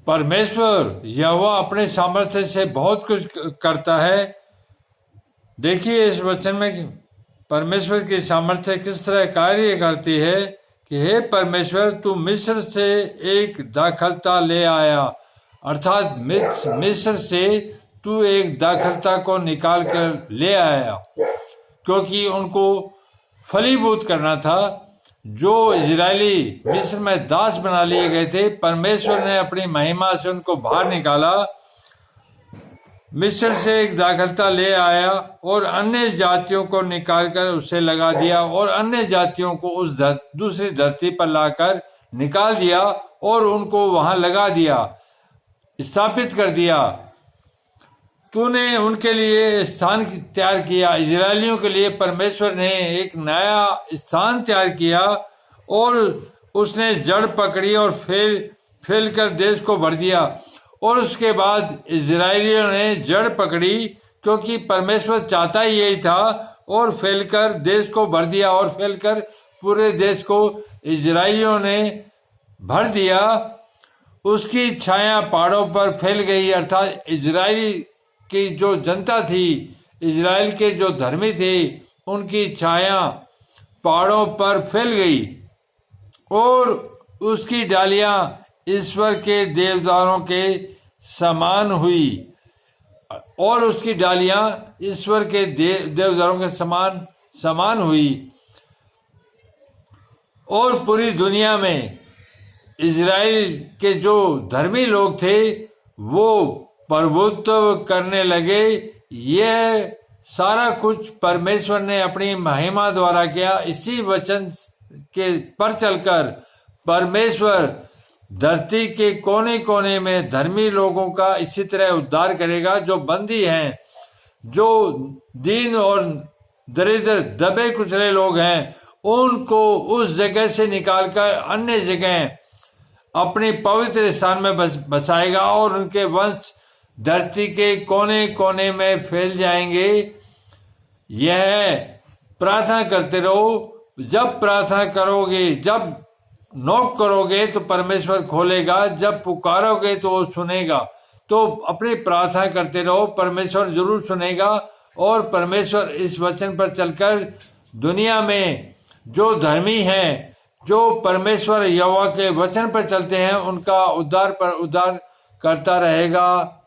परमेश्वर यहोवा अपने सामर्थ्य से बहुत कुछ करता है। देखिए इस वचन में परमेश्वर की सामर्थ्य किस तरह कार्य करती है कि हे परमेश्वर, तू मिस्र से एक दाखलता ले आया, अर्थात मिस्र से तू एक दाखलता को निकाल कर ले आया, क्योंकि उनको फलीभूत करना था। जो इजरायली मिस्र में दास बना लिए गए थे, परमेश्वर ने अपनी महिमा से उनको बाहर निकाला, मिस्र से एक दाखलता ले आया और अन्य जातियों को निकालकर उसे लगा दिया और अन्य जातियों को उस दूसरी धरती पर लाकर निकाल दिया और उनको वहां लगा दिया, स्थापित कर दिया। तूने उनके लिए स्थान तैयार किया। इजरायलियों के लिए परमेश्वर ने एक नया स्थान तैयार किया और उसने जड़ पकड़ी और फैल कर देश को भर दिया। और उसके बाद इजरायलियों ने जड़ पकड़ी, क्योंकि परमेश्वर चाहता ही यही था, और फैलकर देश को भर दिया और फैलकर पूरे देश को इजरायलियों ने भर दिया। उसकी छाया पहाड़ों पर फैल गई, अर्थात इजराइल की जो जनता थी, इजराइल के जो धर्मी थे, उनकी छाया पहाड़ों पर फैल गई और उसकी डालियां ईश्वर के देवदारों के समान हुई और उसकी डालियां ईश्वर के देवदारों के समान हुई। और पूरी दुनिया में इजराइल के जो धर्मी लोग थे वो प्रभुत्व करने लगे। यह सारा कुछ परमेश्वर ने अपनी महिमा द्वारा किया। इसी वचन के पर चलकर परमेश्वर धरती के कोने कोने में धर्मी लोगों का इसी तरह उद्धार करेगा। जो बंदी हैं, जो दीन और दरिद्र दबे कुचले लोग हैं, उनको उस जगह से निकालकर अन्य जगह अपनी पवित्र स्थान में बसाएगा और उनके वंश धरती के कोने कोने में फैल जाएंगे। यह प्रार्थना करते रहो। जब प्रार्थना करोगे, जब नॉक करोगे तो परमेश्वर खोलेगा, जब पुकारोगे तो वो सुनेगा। तो अपनी प्रार्थना करते रहो, परमेश्वर जरूर सुनेगा। और परमेश्वर इस वचन पर चलकर दुनिया में जो धर्मी हैं, जो परमेश्वर यहोवा के वचन पर चलते हैं, उनका उद्धार करता रहेगा।